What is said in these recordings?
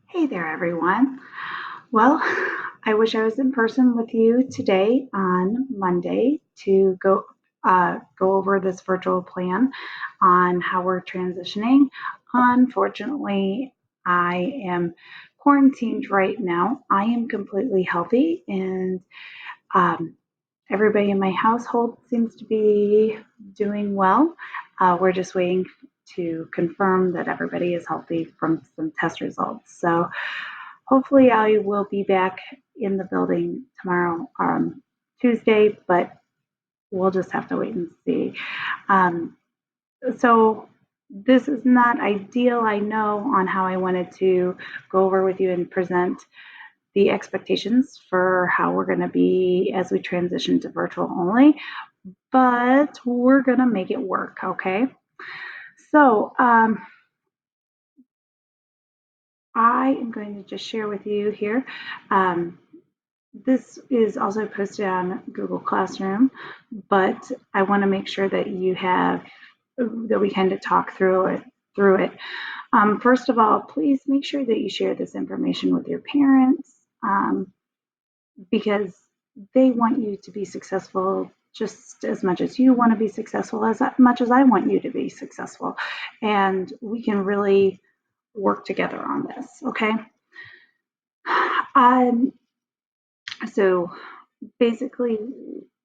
Hey there, everyone. Well, I wish I was in person with you today on Monday to go over this virtual plan on how we're transitioning. Unfortunately, I am quarantined right now. I am completely healthy, and um, everybody in my household seems to be doing well. We're just waiting to confirm that everybody is healthy from some test results. So hopefully, I will be back in the building tomorrow, Tuesday, but we'll just have to wait and see. Um, so, this is not ideal, I know, on how I wanted to go over with you and present the expectations for how we're going to be as we transition to virtual only, but we're going to make it work, okay? So, I am going to just share with you here. Um, This is also posted on Google Classroom, but I want to make sure that you have that we kind of talk through it. First of all, please make sure that you share this information with your parents because they want you to be successful just as much as you want to be successful, as much as I want you to be successful. And we can really work together on this, okay? Um, so basically,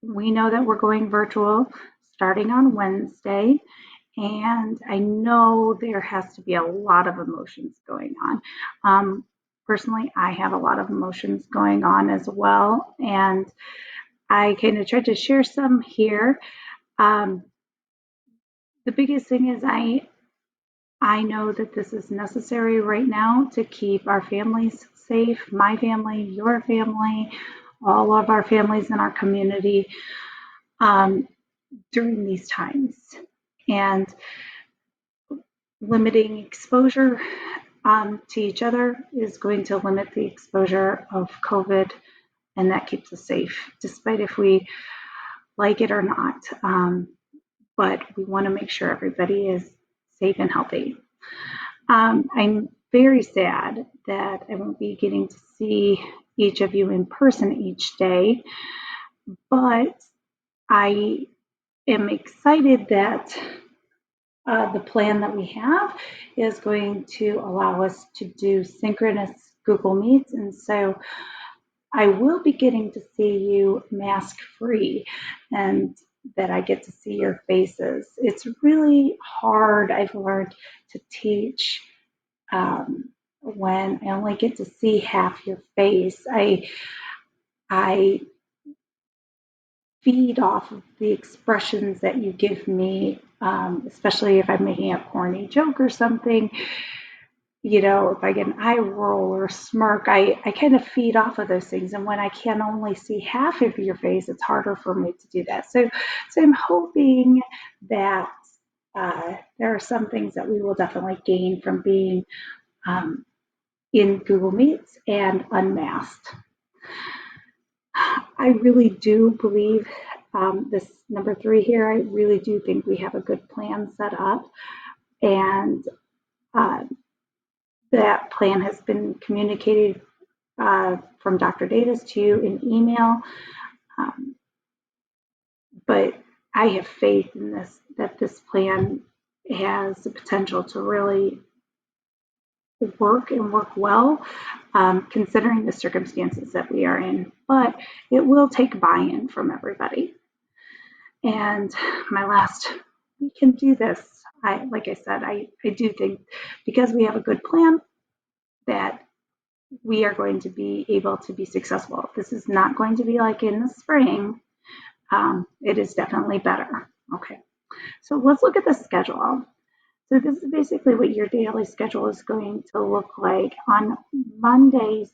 we know that we're going virtual starting on Wednesday, and I know there has to be a lot of emotions going on. Personally, I have a lot of emotions going on as well, and I kind of tried to share some here. Um, the biggest thing is I know that this is necessary right now to keep our families safe, my family, your family, all of our families in our community. Um, during these times. And limiting exposure to each other is going to limit the exposure of COVID, and that keeps us safe, despite if we like it or not. But we want to make sure everybody is safe and healthy. I'm very sad that I won't be getting to see each of you in person each day, but I am excited that the plan that we have is going to allow us to do synchronous Google Meets. And so I will be getting to see you mask free and that I get to see your faces. It's really hard, I've learned, to teach when I only get to see half your face. I feed off of the expressions that you give me, especially if I'm making a corny joke or something. If I get an eye roll or smirk, I kind of feed off of those things. And when I can only see half of your face, it's harder for me to do that. So I'm hoping that there are some things that we will definitely gain from being um, in Google Meets and unmasked. I really do believe this number three here. I really do think we have a good plan set up, and uh, that plan has been communicated from Dr. Davis to you in email. Um, but I have faith in this that this plan has the potential to really work and work well, considering the circumstances that we are in. But it will take buy-in from everybody. And my last, we can do this. Like I said, I do think because we have a good plan that we are going to be able to be successful. This is not going to be like in the spring. It is definitely better. Okay, so let's look at the schedule. So this is basically what your daily schedule is going to look like. On Mondays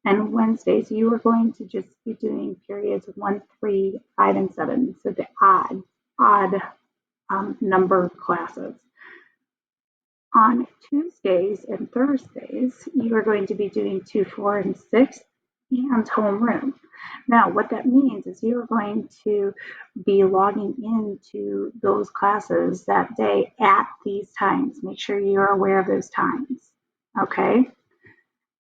and Wednesdays, you are going to just be doing periods 1, 3, 5, and 7. So the odd number classes. On Tuesdays and Thursdays, you are going to be doing 2, 4, and 6 and homeroom. Now, what that means is you're going to be logging into those classes that day at these times. Make sure you're aware of those times. Okay?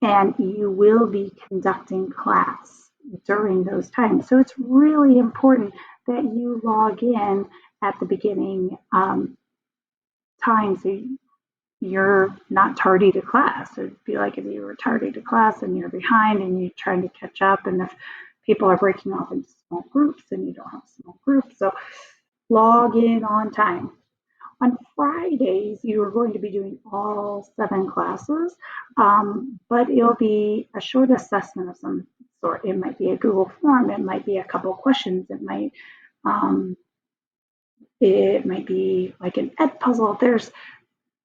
and you will be conducting class during those times. So it's really important that you log in at the beginning time so you're not tardy to class. It'd be like if you were tardy to class and you're behind and you're trying to catch up, and if people are breaking off into small groups and you don't have small groups. So log in on time. On Fridays, you are going to be doing all 7 classes, but it'll be a short assessment of some sort. It might be a Google form, it might be a couple of questions, um, it might be like an ed puzzle. There's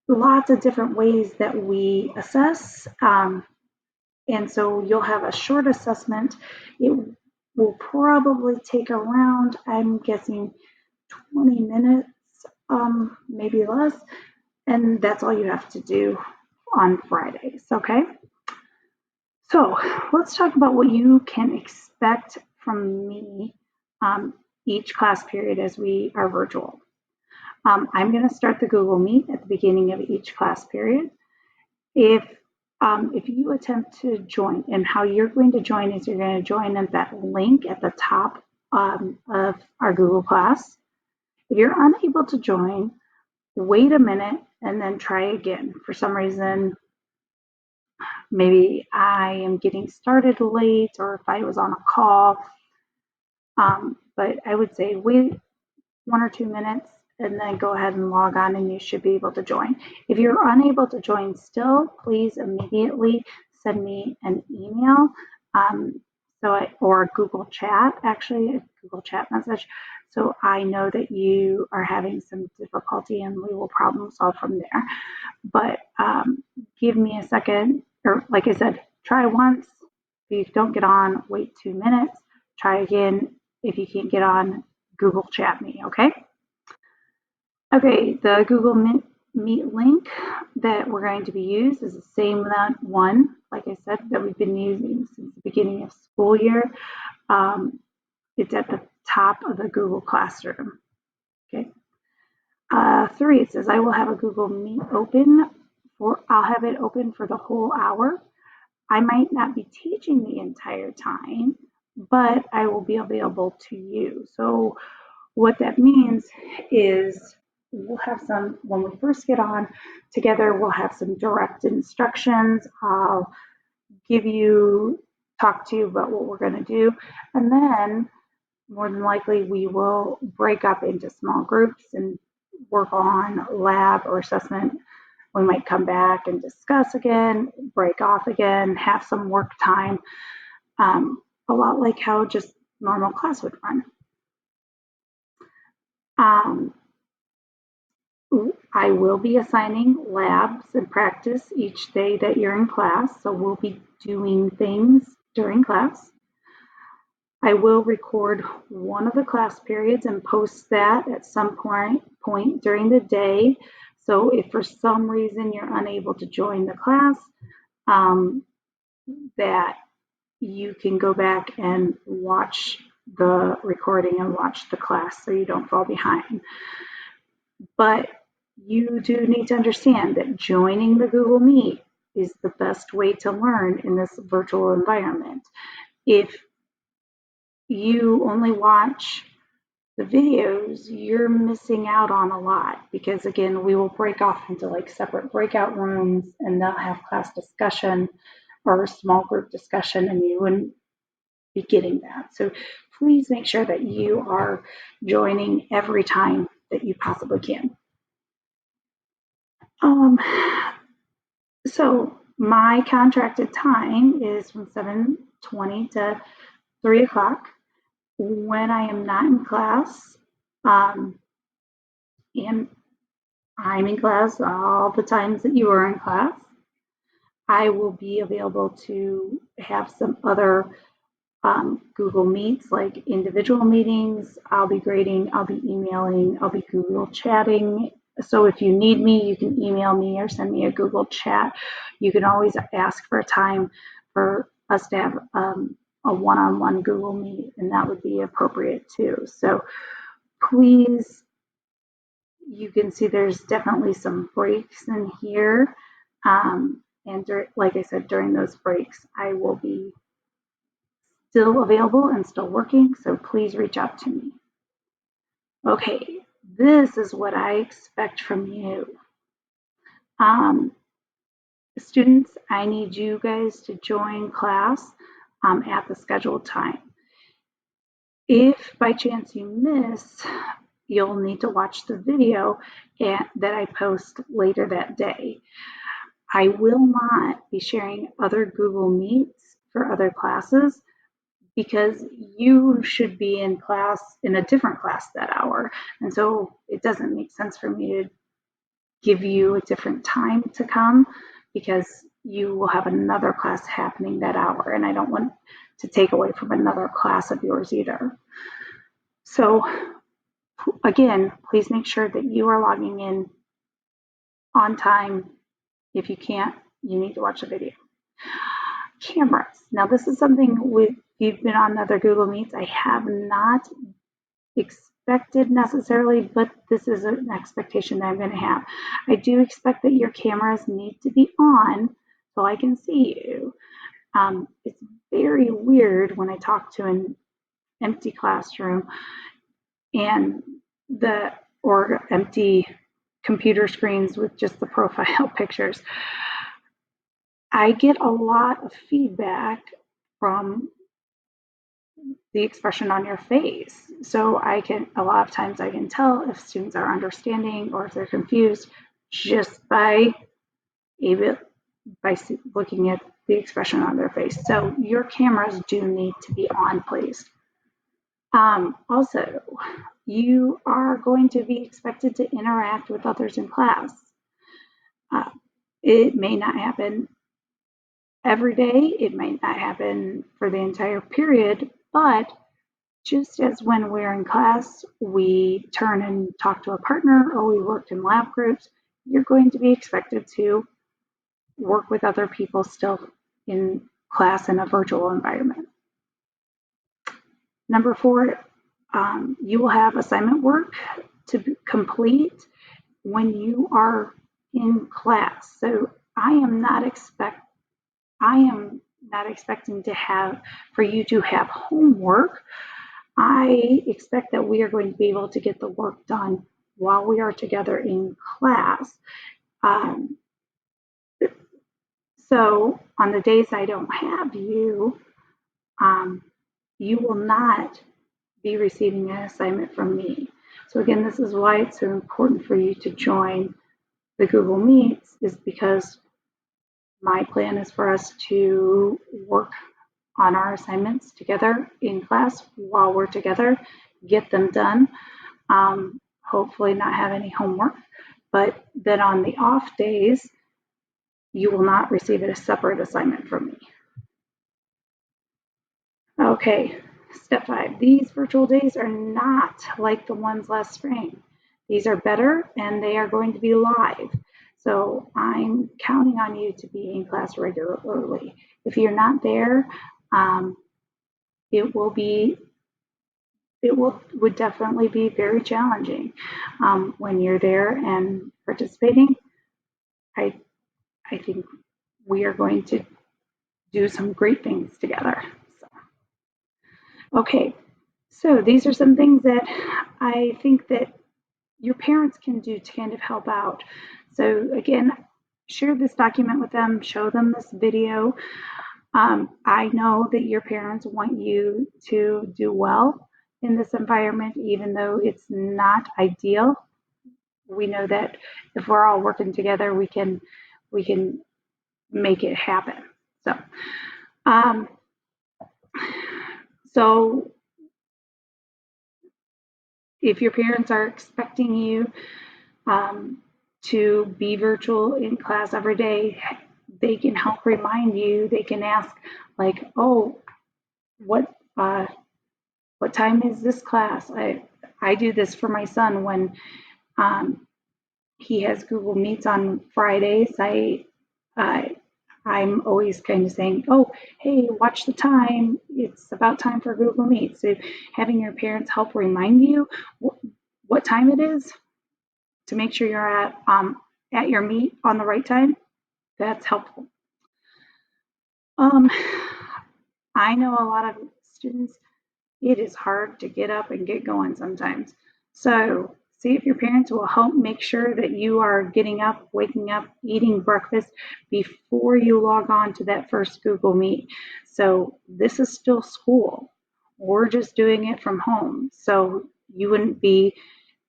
lots of different ways that we assess. And so you'll have a short assessment. It will probably take around, I'm guessing, 20 minutes, maybe less. And that's all you have to do on Fridays, okay? So let's talk about what you can expect from me each class period as we are virtual. I'm going to start the Google Meet at the beginning of each class period. If you attempt to join, and how you're going to join is you're going to join at that link at the top of our Google class. If you're unable to join, wait a minute and then try again. For some reason, maybe I am getting started late, or if I was on a call. But I would say wait 1 or 2 minutes and then go ahead and log on and you should be able to join. If you're unable to join still, please immediately send me an email or a Google Chat, actually a Google Chat message, so I know that you are having some difficulty and we will problem solve from there. But give me a second, or like I said, try once. If you don't get on, wait 2 minutes, try again. If you can't get on, Google Chat me, okay? Okay, the Google Meet link that we're going to be used is the same one, like I said, that we've been using since the beginning of school year. It's at the top of the Google Classroom. Okay. 3, it says I will have a Google Meet open I'll have it open for the whole hour. I might not be teaching the entire time, but I will be available to you. So what that means is we'll have some, when we first get on together, we'll have some direct instructions. I'll talk to you about what we're going to do. And then more than likely we will break up into small groups and work on lab or assessment. We might come back and discuss again, break off again, have some work time, a lot like how just normal class would run. I will be assigning labs and practice each day that you're in class, so we'll be doing things during class. I will record one of the class periods and post that at some point during the day. So if for some reason you're unable to join the class, that you can go back and watch the recording and watch the class so you don't fall behind. But you do need to understand that joining the Google Meet is the best way to learn in this virtual environment. If you only watch the videos, you're missing out on a lot, because again, we will break off into like separate breakout rooms and they'll have class discussion or small group discussion, and you wouldn't be getting that. So please make sure that you are joining every time that you possibly can. So my contracted time is from 7:20 to 3 o'clock. When I am not in class, and I'm in class all the times that you are in class, I will be available to have some other Google Meets, like individual meetings. I'll be grading, I'll be emailing, I'll be Google chatting. So if you need me, you can email me or send me a Google chat. You can always ask for a time for us to have a one-on-one Google Meet, and that would be appropriate too. So please, you can see there's definitely some breaks in here. And like I said, during those breaks, I will be still available and still working, so please reach out to me. Okay, this is what I expect from you. Students, I need you guys to join class at the scheduled time. If by chance you miss, you'll need to watch the video that I post later that day. I will not be sharing other Google Meets for other classes because you should be in class, in a different class that hour. And so it doesn't make sense for me to give you a different time to come because you will have another class happening that hour. And I don't want to take away from another class of yours either. So again, please make sure that you are logging in on time. If you can't, you need to watch the video. Cameras. Now this is something you've been on other Google Meets. I have not expected necessarily, but this is an expectation that I'm going to have. I do expect that your cameras need to be on so I can see you. It's very weird when I talk to an empty classroom or empty computer screens with just the profile pictures. I get a lot of feedback from the expression on your face. So a lot of times I can tell if students are understanding or if they're confused just by looking at the expression on their face. So your cameras do need to be on, please. Also, you are going to be expected to interact with others in class. It may not happen every day, it might not happen for the entire period, but just as when we're in class, we turn and talk to a partner or we work in lab groups, you're going to be expected to work with other people still in class in a virtual environment. Number 4, you will have assignment work to complete when you are in class. So I am not expecting for you to have homework. I expect that we are going to be able to get the work done while we are together in class. So on the days I don't have you, you will not be receiving an assignment from me. So again, this is why it's so important for you to join the Google Meets, is because my plan is for us to work on our assignments together in class while we're together, get them done, hopefully not have any homework, but then on the off days, you will not receive a separate assignment from me. Okay, step 5. These virtual days are not like the ones last spring. These are better and they are going to be live. So I'm counting on you to be in class regularly. If you're not there, it would definitely be very challenging when you're there and participating. I think we are going to do some great things together. Okay, so these are some things that I think that your parents can do to kind of help out. So again, share this document with them, show them this video. I know that your parents want you to do well in this environment, even though it's not ideal. We know that if we're all working together, we can make it happen. So if your parents are expecting you to be virtual in class every day, they can help remind you. They can ask, like, oh, what time is this class? I do this for my son when he has Google Meets on Fridays. I'm always kind of saying, oh, hey, watch the time. It's about time for Google Meet. So having your parents help remind you what time it is to make sure you're at your meet on the right time, that's helpful. Um, I know a lot of students, it is hard to get up and get going sometimes. So see if your parents will help make sure that you are getting up, waking up, eating breakfast before you log on to that first Google Meet. So this is still school. We're just doing it from home. So you wouldn't be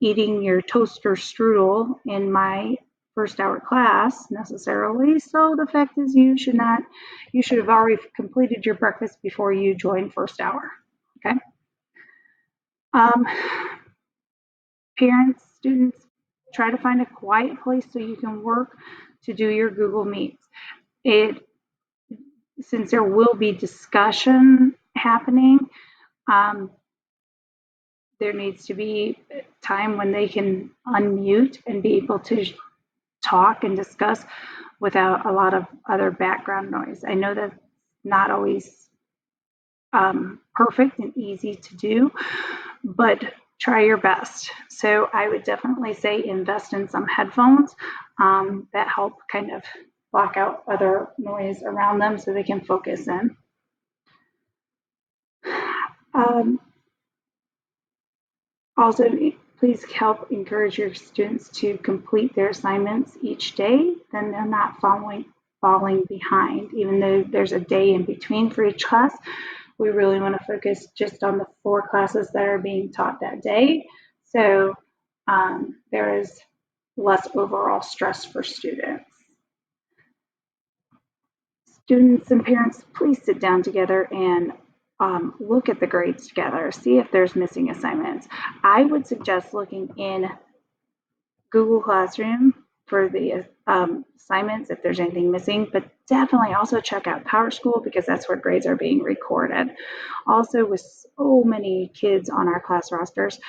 eating your toaster strudel in my first hour class necessarily. So the fact is you should have already completed your breakfast before you join first hour. Okay. Um, Parents, students, try to find a quiet place so you can work to do your Google Meets. It, since there will be discussion happening, um, there needs to be time when they can unmute and be able to talk and discuss without a lot of other background noise. I know that's not always perfect and easy to do, but try your best. So I would definitely say invest in some headphones that help kind of block out other noise around them so they can focus in. Um, Also, please help encourage your students to complete their assignments each day, then they're not falling behind. Even though there's a day in between for each class, we really want to focus just on the 4 classes that are being taught that day. So there is less overall stress for students. Students and parents, please sit down together and look at the grades together, see if there's missing assignments. I would suggest looking in Google Classroom for the assignments if there's anything missing, but definitely also check out PowerSchool because that's where grades are being recorded. Also, with so many kids on our class rosters,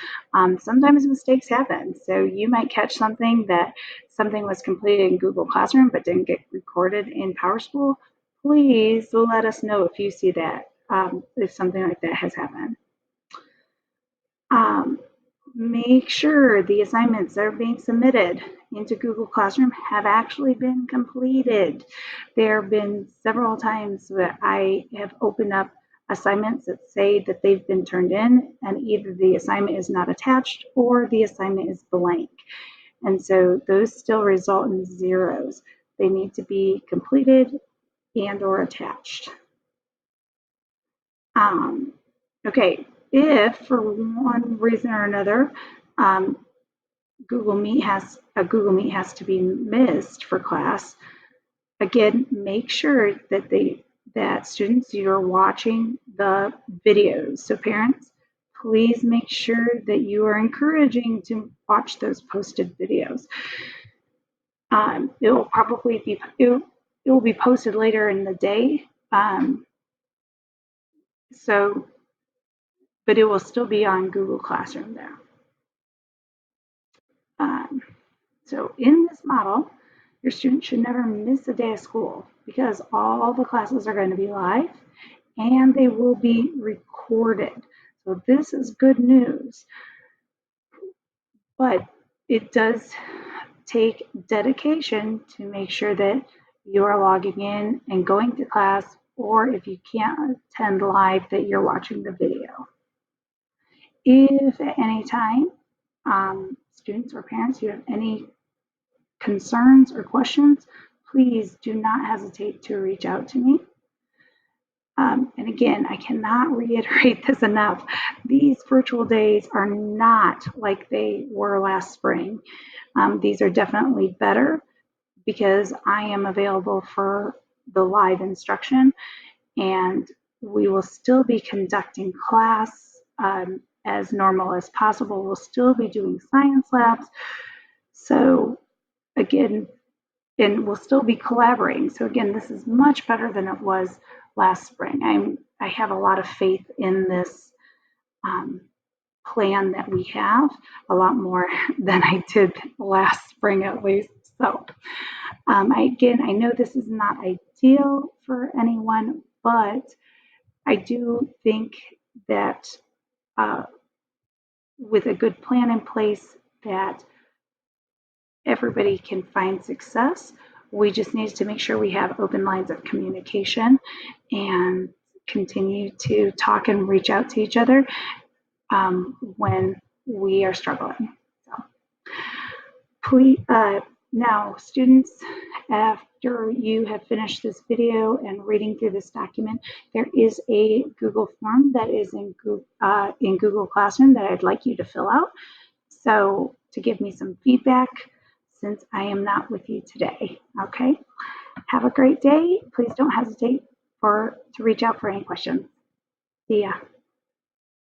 sometimes mistakes happen. So you might catch something was completed in Google Classroom but didn't get recorded in PowerSchool. Please let us know if you see that, if something like that has happened. Make sure the assignments that are being submitted into Google Classroom have actually been completed. There have been several times that I have opened up assignments that say that they've been turned in, and either the assignment is not attached or the assignment is blank. And so those still result in zeros. They need to be completed and or attached. Okay, if for one reason or another Google Meet has to be missed for class, again, make sure that students, you're watching the videos. So parents, please make sure that you are encouraging to watch those posted videos. It will probably be it will be posted later in the day. But it will still be on Google Classroom there. So in this model, your student should never miss a day of school because all the classes are going to be live and they will be recorded. So this is good news, but it does take dedication to make sure that you are logging in and going to class, or if you can't attend live, that you're watching the video. If at any time students or parents, you have any concerns or questions, please do not hesitate to reach out to me. And again, I cannot reiterate this enough. These virtual days are not like they were last spring. These are definitely better because I am available for the live instruction, and we will still be conducting class as normal as possible. We'll still be doing science labs. So again, and we'll still be collaborating. So again, this is much better than it was last spring. I have a lot of faith in this plan that we have, a lot more than I did last spring at least. So I know this is not ideal for anyone, but I do think that with a good plan in place that everybody can find success We just need to make sure we have open lines of communication and continue to talk and reach out to each other when we are struggling. So, please, now, students, after you have finished this video and reading through this document, there is a Google form that is in Google Classroom that I'd like you to fill out. So to give me some feedback since I am not with you today. Okay. Have a great day. Please don't hesitate to reach out for any questions. See ya.